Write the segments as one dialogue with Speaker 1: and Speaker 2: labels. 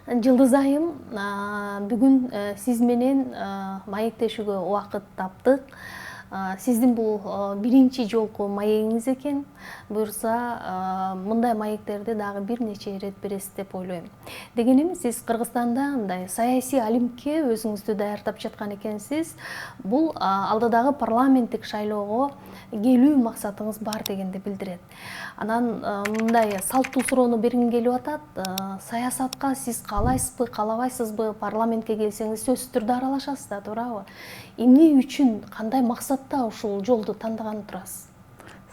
Speaker 1: Жылдыз айым, бүгүн сиз менен маектешүүгө убакыт таптык. Сиздин бул биринчи жолку маегиңиз экен. Буюрса, мындай маектерди дагы бир нече ирет бересиз деп ойлойм. Дегеним, сиз Кыргызстанда мындай саясий алимке өзүңүздү даярдап жаткан экенсиз. Бул алдыдагы парламенттик шайлоого келүү максатыңыз бар дегенди билдирет. Анан мындай салттуу суроону бергим келип атат. Саясатка сиз каалайсызбы, каалабайсызбы? Парламентке келсеңиз сөзсүз түрдө аралашасыз да, туурабы? Эмне үчүн, кандай максатта ушул жолду тандаган турасыз?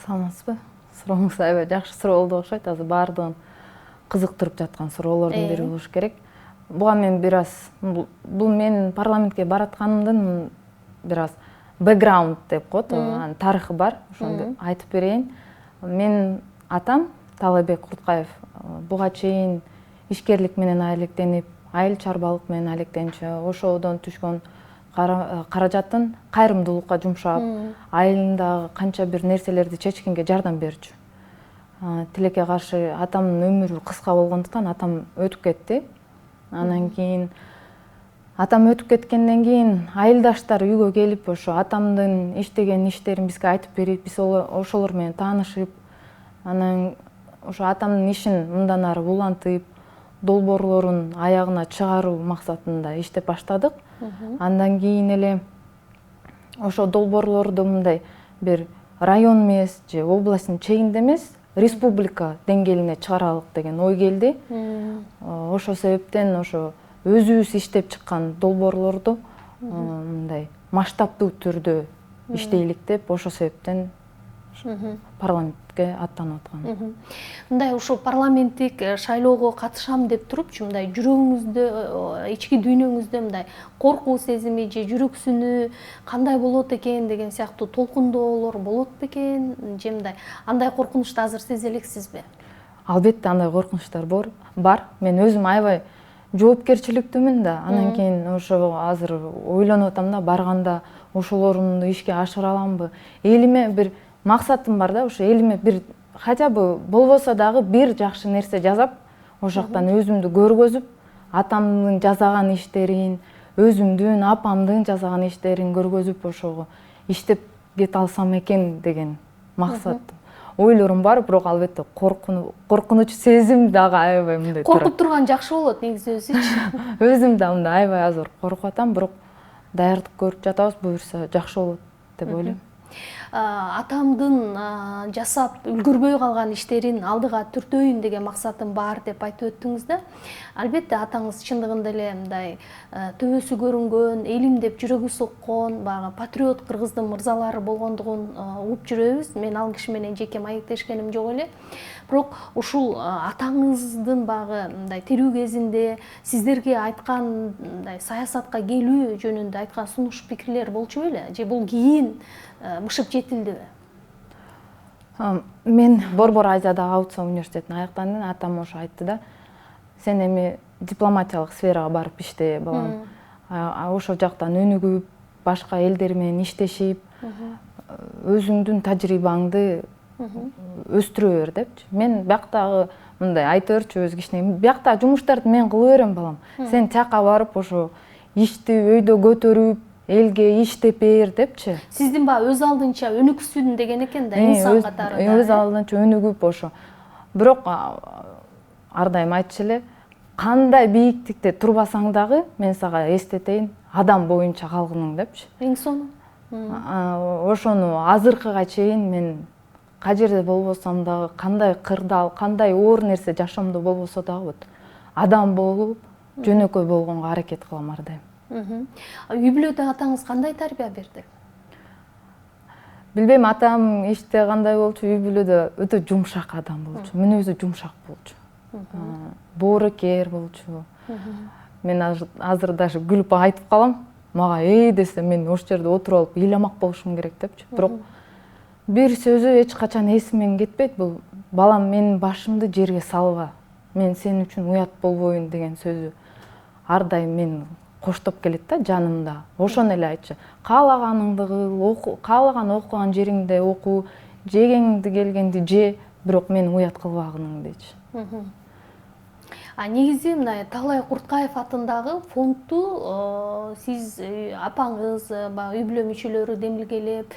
Speaker 2: Саламатсызбы? Сурооңуз аябай жакшы суроо болду окшойт. Азыр баардыгын кызыктырып жаткан суроолордун бири болуш керек. Буга мен бир аз бул менин парламентке баратканымдын бир аз бэкграунд деп коет, тарыхы бар. Ошону айтып берейин. Менин атам Таалайбек Курткаев буга чейин ишкерлик менен алектенип, айыл чарбалык менен алектенчү, ошодон түшкөн каражатын кайрымдуулукка жумшап, айылындагы канча бир нерселерди чечкенге жардам берчү. Тилекке каршы атамдын өмүрү кыска болгондуктан атам өтүп кетти. Анан кийин атам өтүп кеткенден кийин айылдаштар үйгө келип, ошо атамдын иштеген иштерин бизге айтып берип, биз ошолор менен таанышып, анан ошо атамдын ишин мындан ары улантып, долбоорлорун аягына чыгаруу максатында иштеп баштадык. Андан кийин эле ошо долбоорлорду мындай бир район эмес же областтын чегинде эмес, республика деңгээлине чыгаралык деген ой келди. Ошол себептен ошо өзүбүз иштеп чыккан долбоорлорду мындай масштабдуу түрдө иштейлик деп, ошол себептен парламентке аттанып аткан.
Speaker 1: Мындай ушул парламенттик шайлоого катышам деп турупчу, мындай жүрөгүңүздө, ички дүйнөңүздө мындай коркуу сезими же жүрөксүнүү кандай болот экен деген сыяктуу толкундоолор болот бекен, же мындай андай коркунучту азыр сезе элексизби?
Speaker 2: Албетте андай коркунучтар бар. Мен өзүм аябай жоопкерчиликтүүмүн да. Анан кийин ошо азыр ойлонуп атам да, барганда ошолорду ишке ашыра аламбы? Элиме бир максатым бар да, ошо элиме бир хотя бы болбосо дагы бир жакшы нерсе жасап, ошол жактан өзүмдү көргөзүп, атамдын жасаган иштерин, өзүмдүн, апамдын жасаган иштерин көргөзүп, ошого иштеп кете алсам экен деген максат. Ойлорум бар, бирок албетте коркунуч сезим дагы аябай мындай турат.
Speaker 1: Коркуп турган жакшы болот негизи өзүчү.
Speaker 2: Өзүм да мындай аябай азыр коркуп атам, бирок даярдык көрүп жатабыз, буюрса жакшы болот деп ойлойм.
Speaker 1: Атамдын жасап үлгүрбөй калган иштерин алдыга түртөйүн деген максатым бар деп айтып өттүңүз да. Албетте атаңыз чындыгында эле мындай төбөсү көрүнгөн, элим деп жүрөгү соккон, баягы патриот кыргыздын мырзалары болгондугун угуп жүрөбүз. Мен ал киши менен жеке маектешкеним жок эле. Бирок ушул атаңыздын баягы мындай тирүү кезинде сиздерге айткан мындай саясатка келүү жөнүндө айткан сунуш пикирлер болчу беле? Же бул кийин бышып жетилдиби?
Speaker 2: Мен Борбор Азиядагы Аутса университетин аяктандым. Атам ошо айтты да, сен эми дипломатиялык сферага барып иште, балам. Ошол жактан өнүгүп, башка элдер менен иштешип, өзүңдүн тажрыйбаңды өстүрө бер депчи. Мен бияктагы мындай айта берчү өз кичине, бияктагы жумуштарды мен кыла берем, балам. Сен тияка барып ошо ишти өйдө көтөрүп, элге иштеп бер депчи.
Speaker 1: Сиздин баягы өз алдынча өнүксүн деген экен да, инсан катарында.
Speaker 2: Өз алдынча өнүгүп ошо. Бирок ар дайым айтчу эле, кандай бийиктикте турбасаң дагы, мен сага эстетейин, адам боюнча калгының депчи.
Speaker 1: Эң сонун.
Speaker 2: Ошону азыркыга чейин мен кажерде болбосом дагы, кандай кырдаал, кандай оор нерсе жашоомдо болбосо дагы адам болуп, жөнөкөй болгонго аракет кылам ар дайым.
Speaker 1: Үй бүлөдө атаңыз кандай тарбия берди?
Speaker 2: Билбейм, атам иште кандай болчу, үй бүлөдө өтө жумшак адам болчу, мүнөзү жумшак болчу. Боорукер болчу. Мен азыр даже күлүп айтып калам, мага десе мен ошол жерде отуруп алып ыйламак болушум керек депчи. Бирок бир сөзү эч качан эсимден кетпейт, бул балам, менин башымды жерге салба, мен сен үчүн уят болбоюн деген сөзү ар дайым мени коштоп келет да жанымда. Ошону эле айтчу. Каалаганыңды кыл, каалаган окуган жериңде оку, жегеңди келгенди же, бирок мени уят кылбагының дечи.
Speaker 1: Негизи мына Таалай Курткаев атындагы фондду сиз апаңыз, баягы үй бүлө мүчөлөрү демилгелеп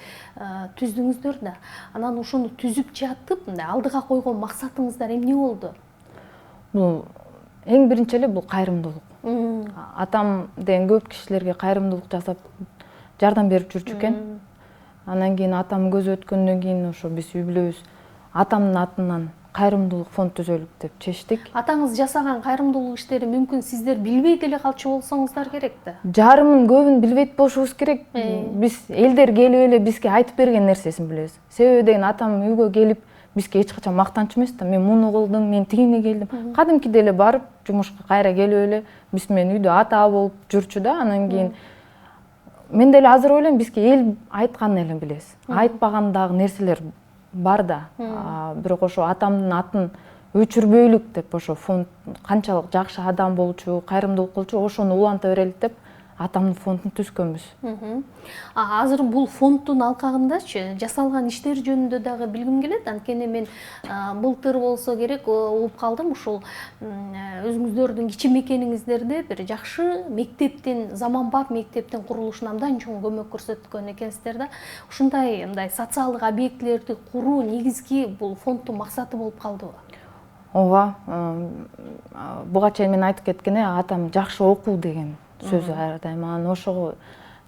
Speaker 1: түздүңүздөр да. Анан ошону түзүп жатып, мындай алдыга койгон максатыңыздар эмне болду?
Speaker 2: Бул эң биринчи эле бул кайрымдуулук. Атам деген көп кишилерге кайрымдуулук жасап жардам берип жүрчү экен. Анан кийин атам көзү өткөндөн кийин ошо биз үй бүлөбүз атамдын атынан кайрымдуулук фонд түзөлүк деп чечтик.
Speaker 1: Атаңыз жасаган кайрымдуулук иштери мүмкүн сиздер билбей деле калчу болсоңуздар керек да.
Speaker 2: Жарымын көбүн билбейт болушубуз керек. Биз элдер келип эле бизге айтып берген нерсесин билебиз. Себеби деген атам үйгө келип бизге эч качан мактанчу эмес да. Мен муну кылдым, мен тигине келдим. Кадимки эле барып, жумушка кайра келип эле биз менен үйдө ата болуп жүрчү да. Анан кийин мен деле азыр ойлойм, бизге эл айтканын эле билебиз. Айтпаган дагы нерселер бар да. Бирок ошо атамдын атын өчүрбөйлүк деп ошо фонд канчалык жакшы адам болчу, кайрымдуулук кылчу, ошону уланта берелик деп атамдын фондун түзгөнбүз.
Speaker 1: Азыр бул фонддун алкагындачы жасалган иштер жөнүндө дагы билгим келет. Анткени мен былтыр болсо керек угуп калдым, ушул өзүңүздөрдүн кичи мекениңиздерде бир жакшы мектептин, заманбап мектептин курулушуна абдан чоң көмөк көрсөткөн экенсиздер да. Ушундай мындай социалдык объектилерди куруу негизги бул фонддун максаты болуп калдыбы?
Speaker 2: Ооба, буга чейин мен айтып кеткен атам жакшы окуу деген сөзү ар дайым. Анан ошого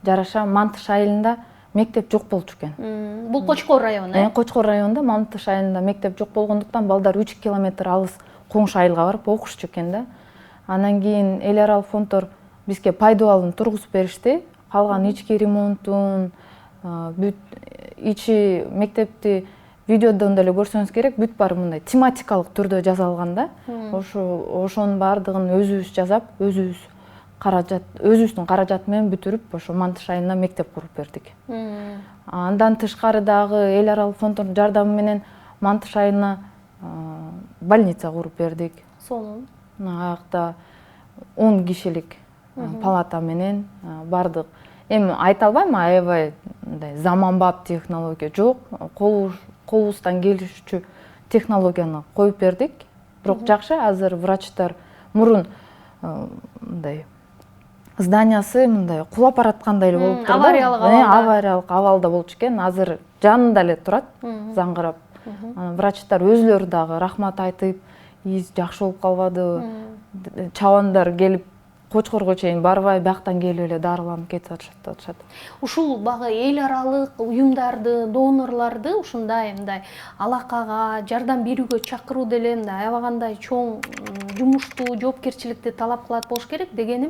Speaker 2: жараша Мантыш айылында мектеп жок болчу экен.
Speaker 1: Бул Кочкор району,
Speaker 2: Кочкор районунда Мантыш айылында мектеп жок болгондуктан балдар 3 километр алыс Коңш айылга барып окушчу экен да. Анан кийин эл аралык фонддор бизге пайдубалын тургузуп беришти. Калган ички ремонтун, бүт ичи мектепти видеодон деле көрсөңүз керек, бүт баары мындай тематикалык түрдө жасалган да. Ошонун баардыгын өзүбүз жасап, өзүбүздүн каражат менен бүтүрүп, ошо Мантыш айылына мектеп куруп бердик. Андан тышкары дагы эл аралык фонддордун жардамы менен Мантыш айылына больница куруп бердик.
Speaker 1: Сонун.
Speaker 2: Аякта 10 кишилик палата менен бардык. Эми айта албайм, аябай мындай заманбап технология жок. Колубуздан келишчү технологияны коюп бердик. Бирок жакшы, азыр врачтар мурун мындай зданиясы мындай кулап бараткандай эле болуп турду. Авариялык абалда болчу экен. Азыр жанында эле турат, заңгырап. Врачтар өзүлөрү дагы рахмат айтып, жакшы болуп калбады. Чабандар келип Кочкорго чейин барбай, бияктан келип эле дарыланып кетип атышат.
Speaker 1: Ушул багы эл аралык уюмдарды, донорлорду ушундай мындай алакага, жардам берүүгө чакыруу деле мындай аябагандай чоң жумушту, жоопкерчиликти талап кылат болуш керек. Дегеним,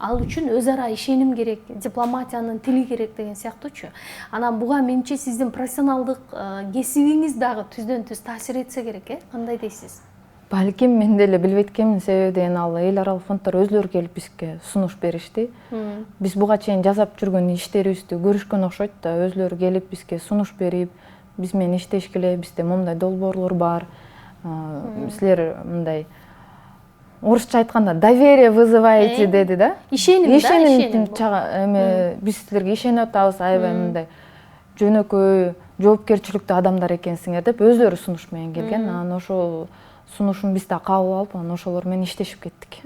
Speaker 1: ал үчүн өз ара ишеним керек, дипломатиянын тили керек деген сыяктуучу. Анан буга менимче сиздин профессионалдык кесибиңиз дагы түздөн түз таасир этсе керек, кандай дейсиз?
Speaker 2: Балким мен деле билбейт экенмин, себеби деген ал эл аралык фонддор өзүлөрү келип бизге сунуш беришти. Биз буга чейин жасап жүргөн иштерибизди көрүшкөн окшойт да, өзүлөрү келип бизге сунуш берип, биз менен иштешкиле, бизде момундай долбоорлор бар. Силер мындай орусча айтканда доверие вызываете деди да. Ишеним биз силерге ишенип атабыз, аябай мындай жөнөкөй, жоопкерчиликтүү адамдар экенсиңер деп өзүлөрү сунуш менен келген. Анан ошол сунушун биз да кабыл алып, анан ошолор менен иштешип кеттик.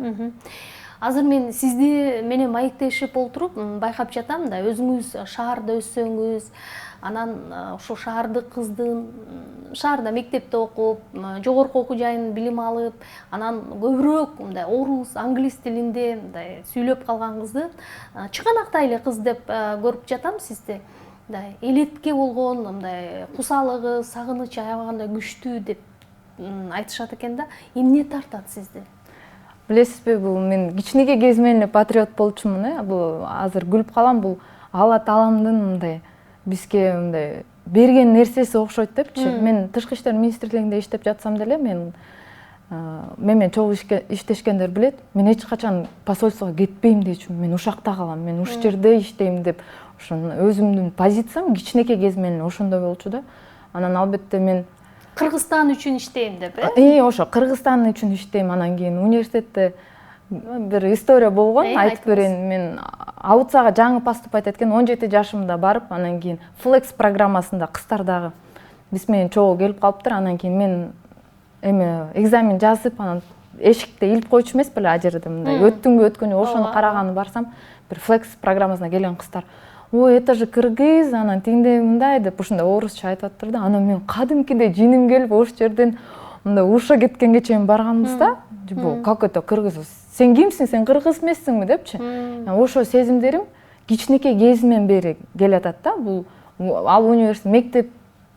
Speaker 1: Азыр мен сизди менен маектешип олтуруп байкап жатам да, өзүңүз шаарда өссөңүз, анан ошо шаардык кыздын шаарда мектепте окуп, жогорку окуу жайын билим алып, анан көбүрөөк мындай орус, англис тилинде мындай сүйлөп калган кызды чыганактай эле кыз деп көрүп жатам сизди. Мындай элетке болгон мындай кусалыгы, сагынычы аябагандай күчтүү деп айтышат экен да. Эмне тартат сизди?
Speaker 2: Билесизби, бул мен кичинекей кезимден эле патриот болчумун, бул азыр күлүп калам, бул Алла Тааламдын мындай бизге мындай берген нерсеси окшойт депчи. Мен тышкы иштер министрлигинде иштеп жатсам деле, мен менен чогуу иштешкендер билет, мен эч качан посольствого кетпейм дечүмүн. Мен ушакта калам, мен уш жерде иштейм деп, ошону өзүмдүн позициям кичинекей кезимден эле ошондой болчу да. Анан албетте мен
Speaker 1: Кыргызстан үчүн иштейм деп,
Speaker 2: ошо Кыргызстан үчүн иштейм. Анан кийин университетте бир история болгон, айтып берейин. Мен АУЦага жаңы поступать эткен, 17 жашымда барып, анан кийин Flex программасында кыздардагы биз менен чогуу келип калыптыр. Анан кийин мен экзамен жазып, анан эшикте илип койчу эмес беле, ал жерде мындай өттүңбү өткөнү ошону караганы барсам, бир флекс программасына келген кыздар, ой, это же кыргыз, анан тиңдей мындай деп ушундай орусча айтып аттыр да. Анан мен кадимкидей жиним келип ош жерден мындай уша кеткенге чейин барганбызда, как это кыргыз? Сен кимсиң? Сен кыргыз эмессиңби депчи. Ошо сезимдерим кичинекей кезимден бери келатат да. Бул ал университет, мектепте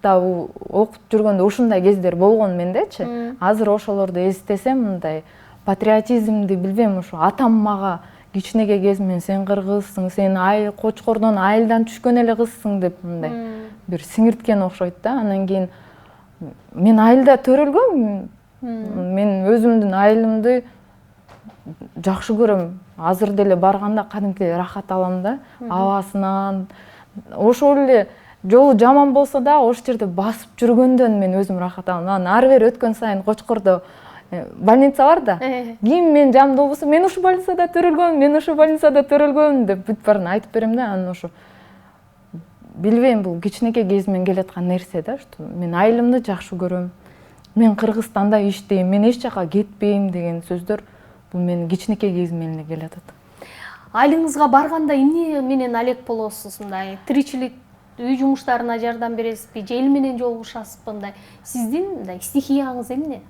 Speaker 2: окуп жүргөндө ушундай кездер болгон мендечи. Азыр ошолорду эстесем, мындай патриотизмди билбейм, ошо атам мага кичинекей кезимден сен кыргызсың, сен Кочкордон айылдан түшкөн эле кызсың деп мындай бир сиңирткен окшойт да. Анан кийин мен айылда төрөлгөм. Мен өзүмдүн айылымды жакшы көрөм. Азыр деле барганда кадимкидей рахат алам да, абасынан. Ошол эле жолу жаман болсо да, ош жерде басып жүргөндөн мен өзүм рахат алам. Анан ары бери өткөн сайын Кочкордо больница бар да. Кийин мен жанымда болбосо, мен ушу больницада төрөлгөм, мен ушу больницада төрөлгөм деп бүт баарын айтып берем да. Анан ошо билбейм, бул кичинекей кезимден келаткан нерсе да, что мен айылымды жакшы көрөм. Мен Кыргызстанда иштейм, мен эч жака кетпейм деген сөздөр бул менин кичинекей кезимден эле келатат.
Speaker 1: Айылыңызга барганда эмне менен алек болосуз? Мындай тиричилик, үй жумуштарына жардам бересизби, же эл менен жолугушасызбы? Мындай сиздин мындай стихияңыз эмне?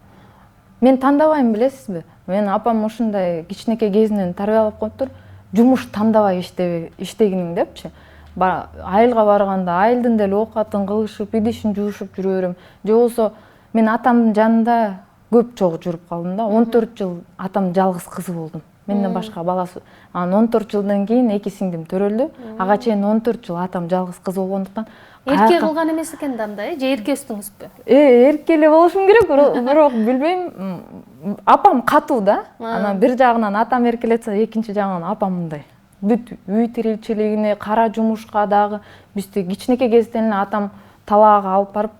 Speaker 2: Мен тандабайм, билесизби? Мен апам ушундай кичинекей кезинен тарбиялап коюптур. Жумуш тандабай иштегиниң депчи. Айылга барганда айылдын деле оокатын кылышып, идишин жуушуп жүрө берем. Же болсо мен атамдын жанында көп чогуу жүрүп калдым да. 14 жыл атам жалгыз кызы болдум. Менден башка баласы. Анан 14 жылдан кийин эки сиңдим төрөлдү. Ага чейин 14 жыл атам жалгыз кыз болгондуктан
Speaker 1: эрке кылган эмес экен да анда, же эрке өстүңүзбү?
Speaker 2: Эрке эле болушум керек, бирок билбейм. Апам катуу да. Анан бир жагынан атам эркелетсе, экинчи жагынан апам мындай. Бүт үй тиричилигине, кара жумушка дагы бизди кичинекей кезден эле атам талаага алып барып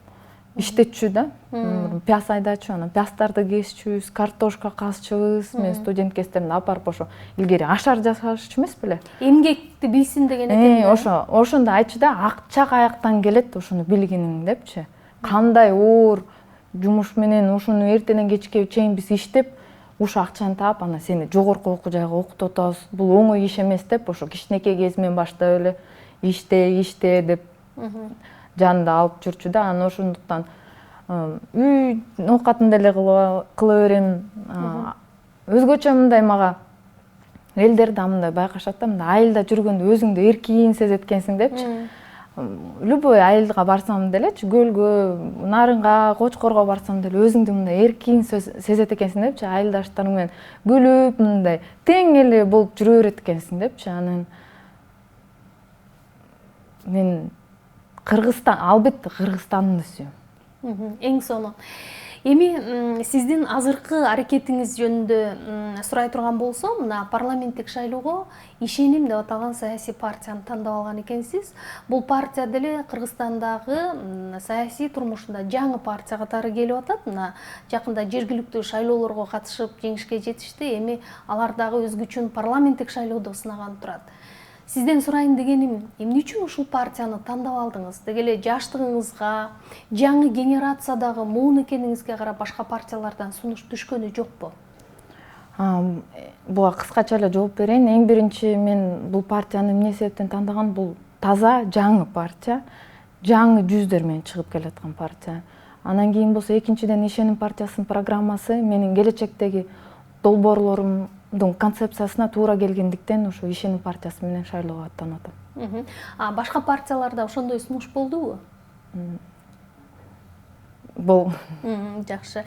Speaker 2: иштетчү да. Пяз айдачу, анан пяздарды кесчүбүз, картошка казчубуз. Мен студент кездеримде апарып ошо илгери ашар жасашчу эмес беле?
Speaker 1: Эмгекти билсин деген экен.
Speaker 2: Ошондо айтчу да, акча каяктан келет ошону билгениң депчи. Кандай оор жумуш менен ушуну эртеден кечке чейин биз иштеп, ушу акчаны таап, анан сени жогорку окуу жайга окутуп атабыз. Бул оңой иш эмес деп, ошо кичинекей кезимен баштап эле иште деп жанында алып жүрчү да. Анан ошондуктан үй оокатын деле кыла берем. Өзгөчө мындай мага элдер да мындай байкашат да, мындай айылда жүргөндө өзүңдү эркин сезет экенсиң депчи. Любой айылга барсам делечи, көлгө, нарынга, Кочкорго барсам деле өзүңдү мындай эркин сезет экенсиң депчи. Айылдаштарың менен күлүп, мындай тең эле болуп жүрө берет экенсиң депчи. Анан мен Кыргызстан, албетте Кыргызстанды сүйөм.
Speaker 1: Эң сонун. Эми сиздин азыркы аракетиңиз жөнүндө сурай турган болсом, мына парламенттик шайлоого Ишеним деп аталган саясий партияны тандап алган экенсиз. Бул партия деле Кыргызстандагы саясий турмушунда жаңы партия катары келип атат. Мына жакында жергиликтүү шайлоолорго катышып жеңишке жетишти. Эми алар дагы өз күчүн парламенттик шайлоодо сынаган турат. Сизден сурайын дегеним, эмне үчүн ушул партияны тандап алдыңыз? Деги эле жаштыгыңызга, жаңы генерациядагы муун экениңизге карап башка партиялардан сунуш түшкөнү жокпу?
Speaker 2: Буга кыскача эле жооп берейин. Эң биринчи мен бул партияны эмне себептен тандаган? Бул таза жаңы партия, жаңы жүздөр менен чыгып келаткан партия. Анан кийин болсо экинчиден Ишеним партиясынын программасы менин келечектеги долбоорлорум концепциясына туура келгендиктен ушу Ишеним партиясы менен шайлоого аттанып атам.
Speaker 1: Башка партияларда ошондой сунуш болдубу? Жакшы.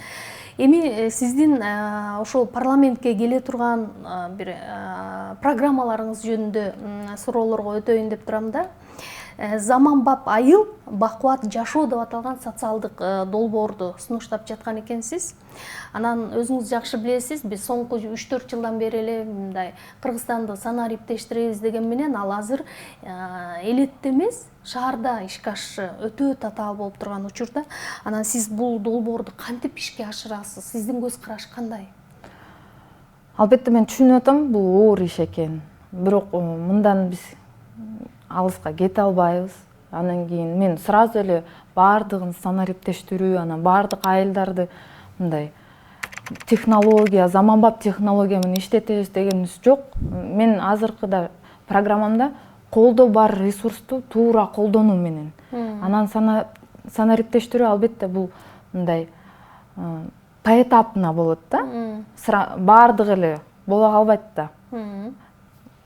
Speaker 1: Эми сиздин ошол парламентке келе турган бир программаларыңыз жөнүндө суроолорго өтөйүн деп турам да. Заманбап айыл, бакубат жашоо деп аталган социалдык долбоорду сунуштап жаткан экенсиз. Анан өзүңүз жакшы билесиз, биз соңку 3-4 жылдан бери эле мындай Кыргызстанды санариптештиребиз деген менен ал азыр элетте эмес, шаарда ишке ашышы өтө татаал болуп турган учурда. Анан сиз бул долбоорду кантип ишке ашырасыз? Сиздин көз караш кандай?
Speaker 2: Албетте мен түшүнүп атам, бул оор иш экен. Бирок мындан биз алыска кете албайбыз. Анан кийин мен сразу эле баардыгын санариптештирүү, анан баардык айылдарды мындай технология, заманбап технология менен иштетебиз дегенибиз жок. Мен азыркыда программамда колдо бар ресурсту туура колдонуу менен. Анан санариптештирүү албетте бул мындай поэтапно болот да. Баардыгы эле боло калбайт да.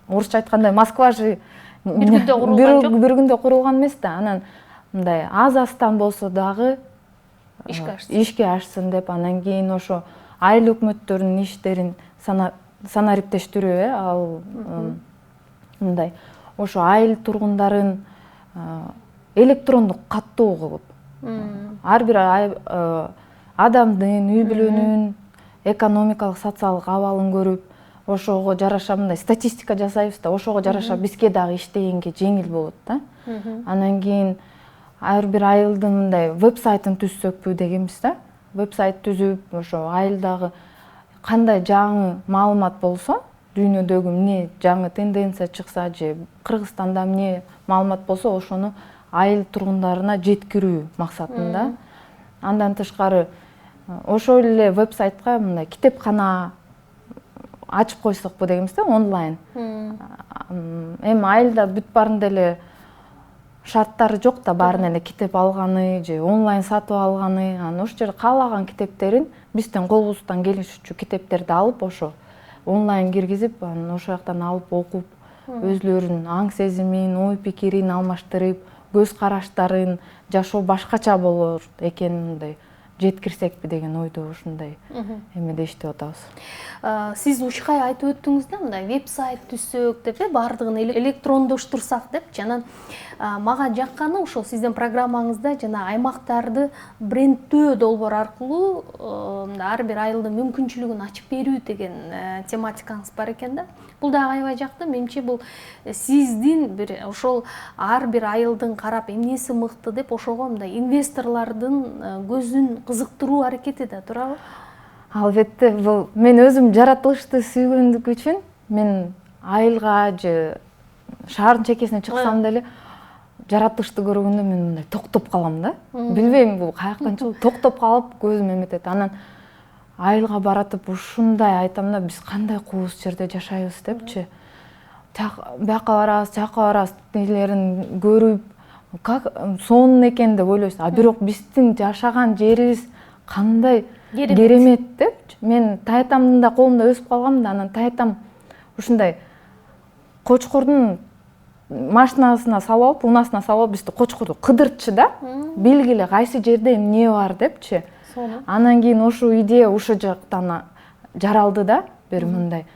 Speaker 2: Орусча айтканда Москва же бир күндө курулган эмес да. Анан мындай аз-аздан болсо дагы ишке ашсын деп, анан кийин ошо айыл өкмөттөрдүн иштерин санариптештирүү, ал мындай ошо айыл тургундарын электрондук каттоо кылып, ар бир адамдын үй бүлөнүн экономикалык социалдык абалын көрүп, ошого жараша мындай статистика жасайбыз да, ошого жараша бизге дагы иштегенге жеңил болот да. Анан кийин ар бир айылдын мындай веб-сайтын түзсөкпү дегенбиз да. Веб-сайт түзүп, ошо айылдагы кандай жаңы маалымат болсо, дүйнөдөгү эмне жаңы тенденция чыкса же Кыргызстанда эмне маалымат болсо, ошону айыл тургундарына жеткирүү максатында. Андан тышкары ошол эле веб-сайтка мындай китепкана ачып койсокпу дегенбиз да, онлайн. Эми айылда бүт баарында эле шарттары жок да, баарын эле китеп алганы же онлайн сатып алганы. Анан ошол жерде каалаган китептерин бизден колубуздан келишичү китептерди алып, ошо онлайн киргизип, анан ошол жактан алып окуп, өзлөрүнүн аң сезимин, ой пикирин алмаштырып, көз караштарын, жашоо башкача болор экенин мындай жеткирсекпи деген ойдо ушундай эмеде иштеп атабыз.
Speaker 1: Сиз ушкай айтып өттүңүз да, мындай веб-сайт түзсөк деп, баардыгын электрондоштурсак деп. Жана мага жакканы ошол сиздин программаңызда жана аймактарды брендтөө долбоор аркылуу ар бир айылдын мүмкүнчүлүгүн ачып берүү деген тематикаңыз бар экен да. Бул дагы аябай жакты. Менимче бул сиздин бир ошол ар бир айылдын карап эмнеси мыкты деп ошого мындай инвесторлордун көзүн кызыктыруу аракети да, туурабы?
Speaker 2: Албетте, бул мен өзүм жаратылышты сүйгөндүк үчүн мен айылга же шаардын чекесине чыксам деле жаратылышты көргөндө мен мындай токтоп калам да. Билбейм бул каяктан чыгып, токтоп калып көзүм эметет. Анан айылга баратып ушундай айтам да, биз кандай кууз жерде жашайбыз депчи. Бияка барабыз, жака барабыз нелерин көрүп, как сонун экен деп ойлойсуз. А бирок биздин жашаган жерибиз кандай керемет депчи. Мен таятамдын да колунда өсүп калгам да, анан таятам ушундай кочкордун машинасына салып алып, унасына салып алып, бизди кочкорду кыдыртчы да, белгиле кайсы жерде эмне бар депчи. Анан кийин ошо идея ошо жактан жаралды да, бир мындай.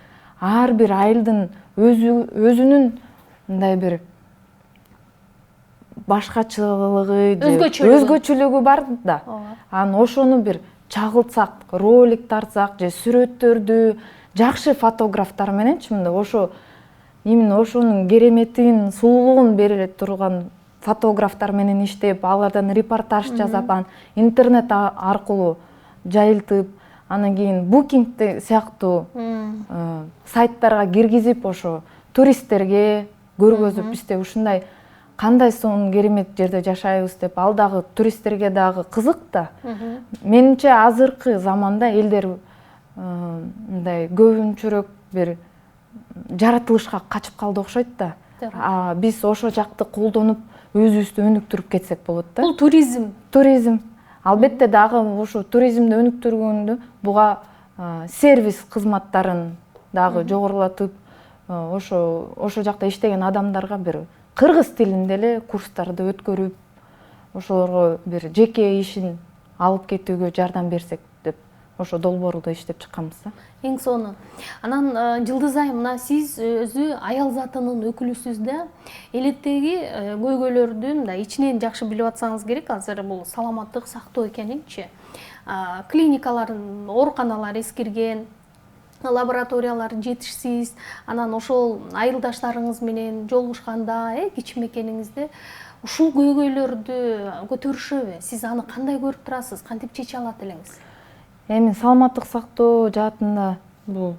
Speaker 2: Ар бир айылдын өзүнүн мындай бир башкачылыгы, өзгөчөлүгү бар да. Анан ошону бир чагылтсак, ролик тартсак же сүрөттөрдү жакшы фотографтар мененчи мындай ошо именно ошонун кереметин, сулуулугун бере турган фотографтар менен иштеп, алардан репортаж жасап, интернет аркылуу жайылтып, анан кийин букинг сыяктуу сайттарга киргизип, ошо туристтерге көргөзүп, бизде ушундай кандай сонун керемет жерде жашайбыз деп, ал дагы туристтерге дагы кызык да. Менимче азыркы заманда элдер мындай көбүнчөрөөк бир жаратылышка качып калды окшойт да. Биз ошо жакты колдонуп, өзүбүздү өнүктүрүп кетсек болот да.
Speaker 1: Бул туризм.
Speaker 2: Туризм. Албетте дагы ошо туризмди өнүктүргөндө буга сервис кызматтарын дагы жогорулатып, ошо жакта иштеген адамдарга бир кыргыз тилинде эле курстарды өткөрүп, ошолорго бир жеке ишин алып кетүүгө жардам берсек деп, ошо долбоорду иштеп чыкканбыз да.
Speaker 1: Эң сонун. Анан Жылдыз айым, мына сиз өзү аял затынын өкүлүсүз да. Элеттеги көйгөйлөрдүн да ичинен жакшы билип атсаңыз керек, азыр бул саламаттык сактоо экенинчи. Клиникалардын, ооруканалар эскирген, лабораториялар жетишсиз, анан ошол айылдаштарыңыз менен жолугушканда, кичимекениңизде ушул көйгөйлөрдү көтөрүшөбү? Сиз аны кандай көрүп турасыз? Кантип чече алат элеңиз?
Speaker 2: Эми саламаттык сактоо жаатында бул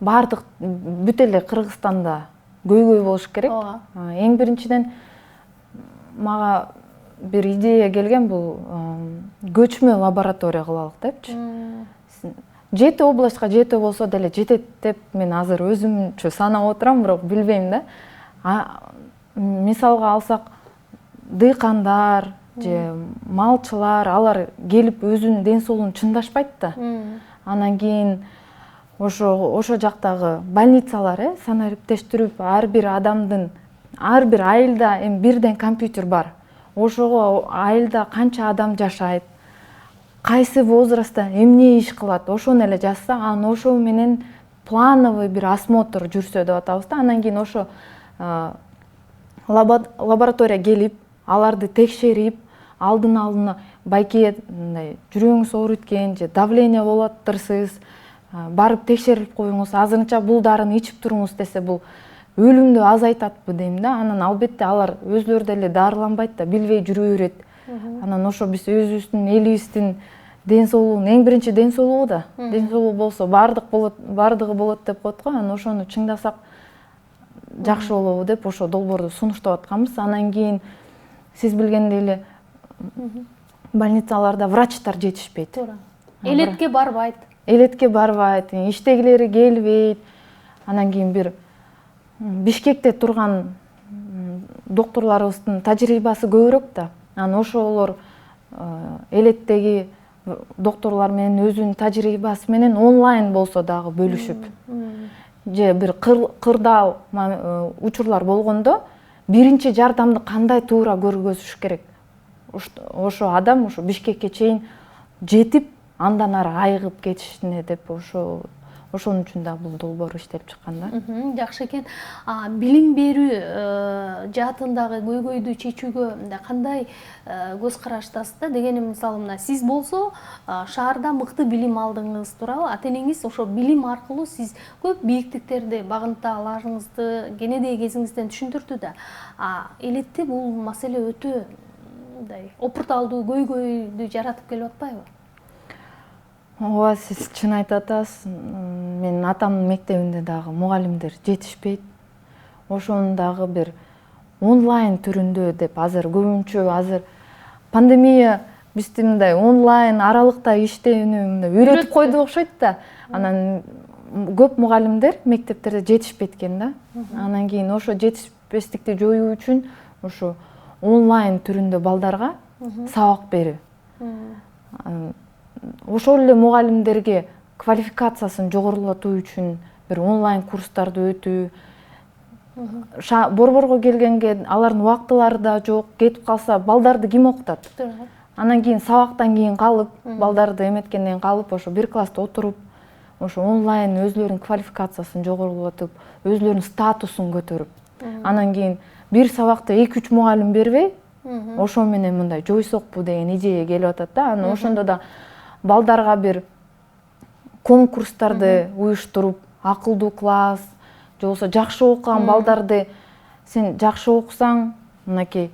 Speaker 2: баардык бүт эле Кыргызстанда көйгөй болуш керек. Эң биринчиден мага бир идея келген, бул көчмө лаборатория кылалык депчи. жети областка жетөө болсо деле жетет деп мен азыр өзүмчө санап отурам, бирок билбейм да. Мисалга алсак, дыйкандар же малчылар, алар келип өзүнүн ден соолугун чындашпайт да. Анан кийин ошо жактагы больницалар санариптештирип, ар бир адамдын, ар бир айылда эми бирден компьютер бар. Ошого айылда канча адам жашайт, кайсы возрастта эмне иш кылат, ошону эле жазса, анан ошо менен плановый бир осмотр жүрсө деп атабыз да. Анан кийин ошо лаборатория келип, аларды текшерип, алдын байке мындай жүрөгүңүз ооруйт экен же давление болуп атыптырсыз, барып текшерип коюңуз, азырынча бул дарыны ичип туруңуз десе, бул өлүмдү азайтатпы дейм да. Анан албетте алар өзлөрү деле дарыланбайт да, билбей жүрө берет. Анан ошо биз өзүбүздүн элибиздин ден соолугун, эң биринчи ден соолугу да. Ден соолугу болсо бардыгы болот деп коет го. Анан ошону чыңдасак жакшы болобу деп ошо долбоорду сунуштап атканбыз. Анан кийин сиз билгендей эле больницаларда врачтар жетишпейт.
Speaker 1: Туура. Элетке барбайт.
Speaker 2: Иштегилери келбейт. Анан кийин бир Бишкекте турган докторлорубуздун тажрыйбасы көбүрөөк да. Анан ошолор элеттеги докторлор менен өзүнүн тажрыйбасы менен онлайн болсо дагы бөлүшүп, же бир кырдаал учурлар болгондо биринчи жардамды кандай туура көргөзүш керек. Ошо адам ошо Бишкекке чейин жетип, андан ары айыгып кетишине деп ошонун үчүн да бул долбоор иштелип чыккан да.
Speaker 1: Жакшы экен. Билим берүү жаатындагы көйгөйдү чечүүгө кандай көз караштасыз да? Дегеним, мисалы мына сиз болсо шаарда мыкты билим алдыңыз, туурабы? Ата энеңиз ошо билим аркылуу сиз көп бийиктиктерди багынта аларыңызды кенедей кезиңизден түшүндүрдү да. Элетте бул маселе өтө мындай опурталдуу көйгөйдү жаратып келип атпайбы?
Speaker 2: Ооба, сиз чын айтып атасыз. Менин атамдын мектебинде дагы мугалимдер жетишпейт. Ошонун дагы бир онлайн түрүндө деп азыр көбүнчө пандемия бизди мындай онлайн аралыкта иштөөнү мындай үйрөтүп койду окшойт да. Анан көп мугалимдер мектептерде жетишпейт экен да. Анан кийин ошо жетишпестикти жоюу үчүн ошо онлайн түрүндө балдарга сабак берүү. Ошол эле мугалимдерге квалификациясын жогорулатуу үчүн бир онлайн курстарды өтүү. Борборго келгенге алардын убактылары да жок, кетип калса балдарды ким окутат? Анан кийин сабактан кийин калып, балдарды эметкенден калып, ошо бир класста отуруп, ошо онлайн өзлөрүнүн квалификациясын жогорулатып, өзлөрүнүн статусун көтөрүп, анан кийин бир сабакты 2-3 мугалим бербей, ошо менен мындай жойсокпу деген идея келип атат да. Анан ошондо да балдарга бир конкурстарды уюштуруп, акылдуу класс, же болбосо жакшы окуган балдарды сен жакшы окусаң, мынакей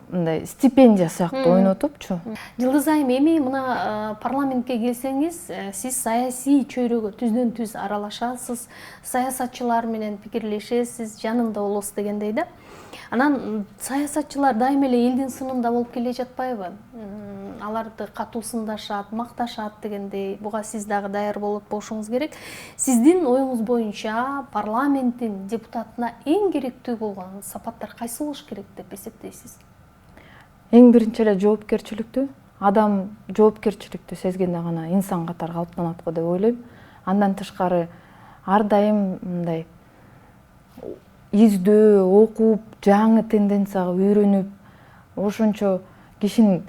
Speaker 2: мындай стипендия сыяктуу ойнотупчу.
Speaker 1: Жылдыз айым, эми мына парламентке келсеңиз, сиз саясий чөйрөгө түздөн түз аралашасыз, саясатчылар менен пикирлешесиз, жанымда болосуз дегендей да. Анан саясатчылар дайыма эле элдин сынында болуп келе жатпайбы? Аларды катуу сындашат, макташат дегендей. Буга сиз дагы даяр болуп болушуңуз керек. Сиздин оюңуз боюнча парламенттин депутатына эң керектүү болгон сапаттар кайсы болуш керек деп эсептейсиз?
Speaker 2: Эң биринчи эле жоопкерчиликтүү. Адам жоопкерчиликти сезгенде гана инсан катары калыптанат го деп ойлойм. Андан тышкары ар дайым мындай издөө, окуп, жаңы тенденцияга үйрөнүп, ошончо кишинин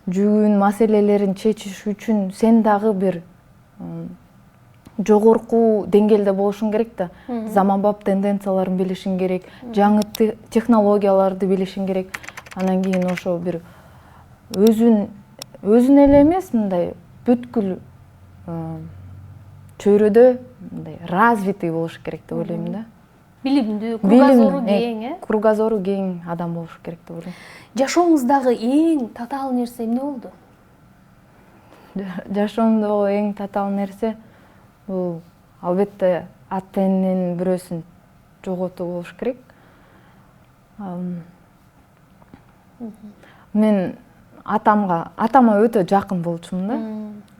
Speaker 2: жүгүн, маселелерин чечиш үчүн сен дагы бир жогорку деңгээлде болушуң керек да. Заманбап тенденцияларын билишиң керек, жаңы технологияларды билишиң керек. Анан кийин ошо бир өзүн эле эмес, мындай бүткүл чөйрөдө мындай развитый болуш керек деп ойлойм да.
Speaker 1: Билимдүү, кругозору кең,
Speaker 2: кругозору кең адам болуш керек деп ойлойм.
Speaker 1: Жашооңуздагы эң татаал нерсе эмне болду?
Speaker 2: Жашоомдогу эң татаал нерсе бул албетте ата эненин бирөөсүн жоготуу болуш керек. Мен атама өтө жакын болчумун да.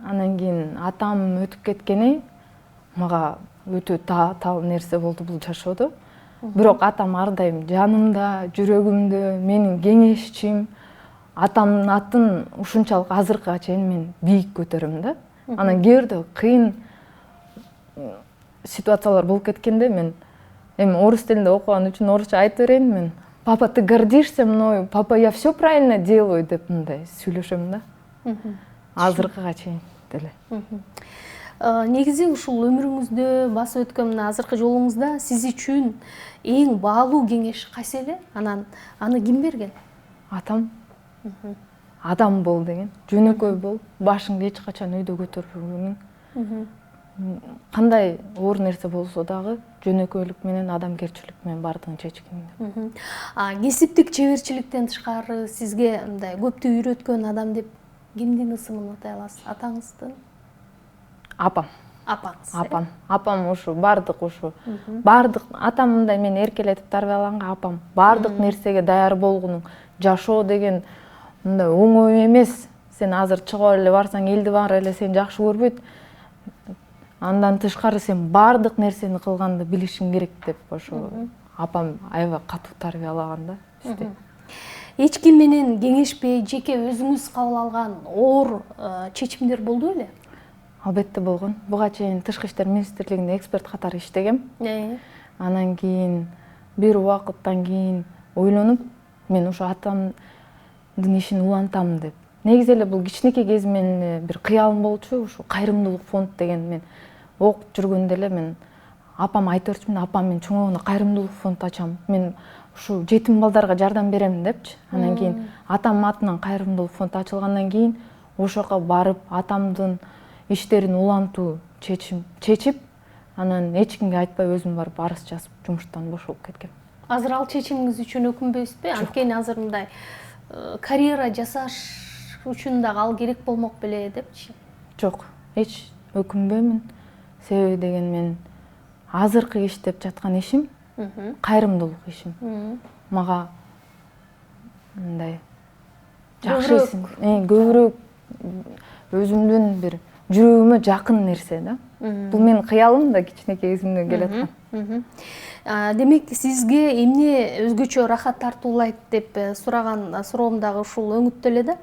Speaker 2: Анан кийин атам өтүп кеткени мага өтө татаал нерсе болду бул жашоодо. Бирок атам ар дайым жанымда, жүрөгүмдө, менин кеңешчим. Атамдын атын ушунчалык азыркыга чейин мен бийик көтөрөм да. Анан кээ бирде кыйын ситуациялар болуп кеткенде мен эми орус тилинде окуган үчүн орусча айтып берейин мен. Папа, ты гордишься мною? Папа, я все правильно делаю деп мындай сүйлөшөм да. Азыркыга чейин деле.
Speaker 1: Негизи ушул өмүрүңүздө басып өткөн мына азыркы жолуңузда сиз үчүн эң баалуу кеңеш кайсы эле? Анан аны ким берген?
Speaker 2: Атам. Адам бол деген. Жөнөкөй бол. Башыңды эч качан өйдө көтөрбөгөнүң. Кандай оор нерсе болсо дагы жөнөкөйлүк менен, адамгерчилик менен бардыгын чечкин.
Speaker 1: Кесиптик чеберчиликтен тышкары сизге мындай көптү үйрөткөн адам деп кимдин ысымын атай аласыз? Атаңыздын?
Speaker 2: Апам.
Speaker 1: Апаңыз.
Speaker 2: Апам ушу бардык бардык атам мындай мени эркелетип тарбиялаганга апам бардык нерсеге даяр болгунуң. Жашоо деген мындай оңой эмес. Сен азыр чыгып эле барсаң, элди баары эле сени жакшы көрбөйт. Андан тышкары сен бардык нерсени кылганды билишиң керек деп ошо апам аябай катуу тарбиялаган да бизди.
Speaker 1: Эч ким менен кеңешпей, жеке өзүңүз кабыл алган оор чечимдер болду беле?
Speaker 2: Албетте болгон. Буга чейин Тышкы иштер министрлигинде эксперт катары иштегем. Анан кийин бир убакыттан кийин ойлонуп, мен ушу атамдын ишин улантам деп. Негизи эле бул кичинекей кезимден бир кыялым болчу, ушу кайрымдуулук фонд деген мен окуп жүргөндө эле мен апама айтып берчүмүн, апам мен чоңойгондо кайрымдуулук фонд ачам. Мен ушу жетим балдарга жардам берем депчи. Анан кийин атамдын атынан кайрымдуулук фонд ачылгандан кийин ошол жака барып атамдын иштерин улантуу чечип, анан эч кимге айтпай өзүм барып арыз жазып жумуштан бошолуп кеткем.
Speaker 1: Азыр ал чечимиңиз үчүн өкүнбөйсүзбү? Анткени азыр мындай карьера жасаш үчүн дагы ал керек болмок беле депчи.
Speaker 2: Жок, эч өкүнбөймүн. Себеби деген мен азыркы иштеп жаткан ишим кайрымдуулук ишим. Мага мындай жакшы көбүрөөк өзүмдүн бир жүрөгүмө жакын нерсе да. Бул менин кыялым да кичинекей кезимден келаткан.
Speaker 1: Демек, сизге эмне өзгөчө рахат тартуулайт деп сураган суроом дагы ушул өңүттө эле да.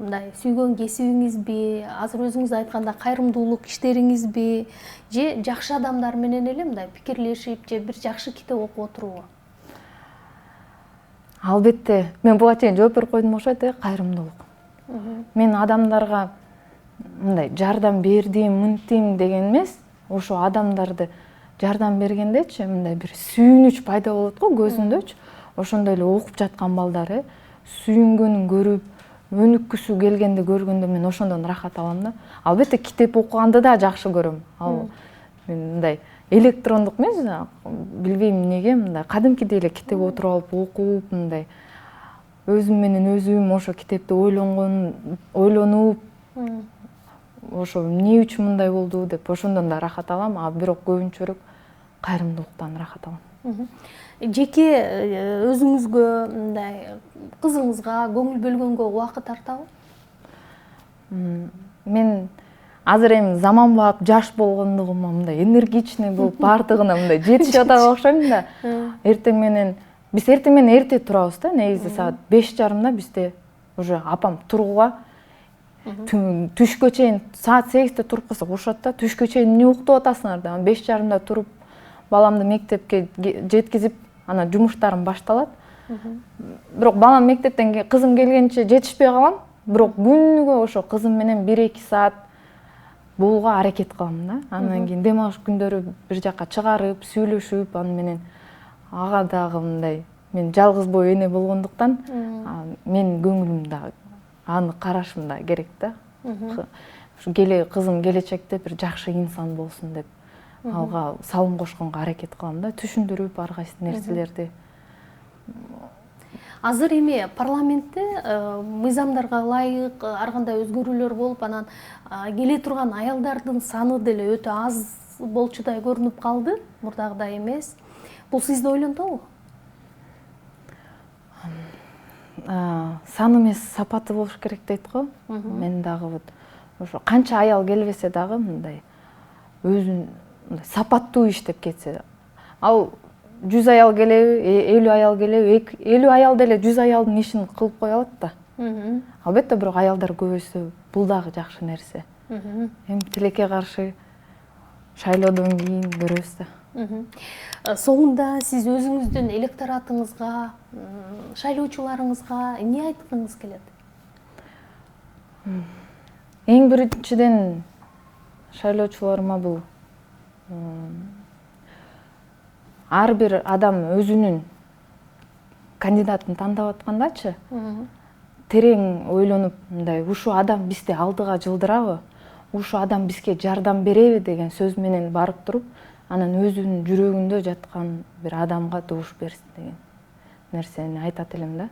Speaker 1: Мындай сүйгөн кесибиңизби, азыр өзүңүз айтканда кайрымдуулук иштериңизби, же жакшы адамдар менен эле мындай пикирлешип, же бир жакшы китеп окуп отурууга?
Speaker 2: Албетте, мен буга чейин жооп берип койдум окшойт, кайрымдуулук. Мен адамдарга мындай жардам бердим, мынтим деген эмес, ошо адамдарды жардам бергендечи мындай бир сүйүнүч пайда болот го көзүндөчү. Ошондой эле окуп жаткан балдар сүйүнгөнүн көрүп, өнүккүсү келгенди көргөндө мен ошондон рахат алам да. Албетте китеп окуганды да жакшы көрөм. Ал мындай электрондук эмес, билбейм эмнеге мындай кадимкидей эле китеп отуруп алып окуп, мындай өзүм менен өзүм ошо китепти ойлонуп, ошо эмне үчүн мындай болду деп ошондон да рахат алам, бирок көбүнчөрөөк кайрымдуулуктан рахат алам.
Speaker 1: Жеке өзүңүзгө мындай кызыңызга көңүл бөлгөнгө убакыт тартабы?
Speaker 2: Мен азыр эми заманбап жаш болгондугума мындай энергичный болуп бардыгына мындай жетишип атат окшойм да. Биз эртең менен эрте турабыз да, негизи саат 5:30 бизде уже апам турууга түшкө чейин саат 8-те туруп калсак ушат да, түшкө чейин эмне уктуп атасыңар деп, 5:30 туруп баламды мектепке жеткизип, анан жумуштарым башталат. Бирок балам мектептен кызым келгенче жетишпей калам, бирок күнүгө ошо кызым менен 1-2 саат болууга аракет кылам да. Андан кийин дем алыш күндөрү бир жака чыгарып, сүйлөшүп, аны менен ага дагы мындай мен жалгыз бой эне болгондуктан менин көңүлүм дагы аны карашым да керек да. Кызым келечекте бир жакшы инсан болсун деп алга салым кошконго аракет кылам да, түшүндүрүп ар кайсы нерселерди.
Speaker 1: Азыр эми парламентте мыйзамдарга ылайык ар кандай өзгөрүүлөр болуп, анан келе турган аялдардын саны деле өтө аз болчудай көрүнүп калды, мурдагыдай эмес. Бул сизди ойлонтобу?
Speaker 2: саны эмес сапаты болуш керек дейт го. Мен дагы вот ошо канча аял келбесе дагы мындай өзүн сапаттуу иштеп кетсе. Ал 100 аял келеби, 50 аял келеби, 50 аял деле 100 аялдын ишин кылып кое алат да. Албетте бирок аялдар көбөйсө бул дагы жакшы нерсе. Эми тилекке каршы шайлоодон кийин көрөбүз да.
Speaker 1: Соңунда сиз өзүңүздүн электоратыңызга, шайлоочуларыңызга эмне айткыңыз келет?
Speaker 2: Эң биринчиден шайлоочуларыма бул ар бир адам өзүнүн кандидатын тандап аткандачы терең ойлонуп, мындай ушу адам бизди алдыга жылдырабы, ушу адам бизге жардам береби деген сөз менен барып туруп, анан өзүнүн жүрөгүндө жаткан бир адамга добуш берсин деген нерсени айтат элем да.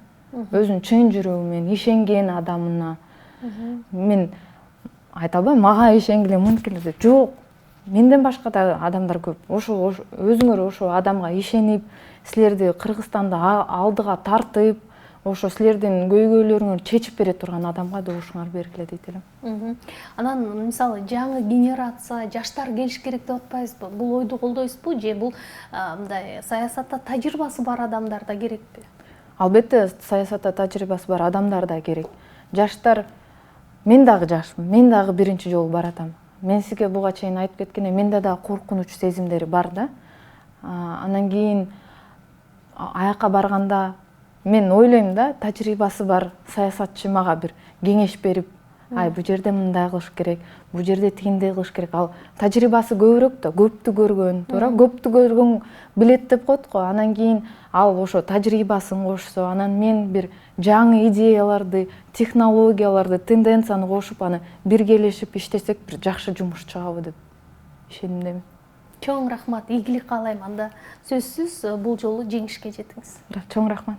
Speaker 2: Өзүнүн чын жүрөгү менен ишенген адамына. Мен айта албайм, мага ишенгиле мүмкүн деп. Жок, менден башка да адамдар көп. Ошо өзүңөр ошо адамга ишенип, силерди Кыргызстанда алдыга тартып, ошо силердин көйгөйлөрүңөрдү чечип бере турган адамга добушуңар бергиле дейт элем.
Speaker 1: Анан мисалы жаңы генерация, жаштар келиш керек деп атпайсызбы? Бул ойду колдойсузбу же бул мындай саясатта тажрыйбасы бар адамдар да керекпи?
Speaker 2: Албетте саясатта тажрыйбасы бар адамдар да керек. Жаштар, мен дагы жашмын, мен дагы биринчи жолу баратам. Мен сизге буга чейин айтып кеткендей, менде дагы коркунуч сезимдери бар да. Анан кийин аякка барганда мен ойлойм да, тажрыйбасы бар саясатчы мага бир кеңеш берип, ай бул жерде мындай кылыш керек, бул жерде тигиндей кылыш керек. Ал тажрыйбасы көбүрөөк да, көптү көргөн, туура, көптү көргөн билет деп коет го. Анан кийин ал ошо тажрыйбасын кошсо, анан мен бир жаңы идеяларды, технологияларды, тенденцияны кошуп, аны биргелешип иштесек, бир жакшы жумуш чыгабы деп ишенимдемин.
Speaker 1: Чоң рахмат, ийгилик каалайм. Анда сөзсүз бул жолу жеңишке жетиңиз.
Speaker 2: Чоң рахмат.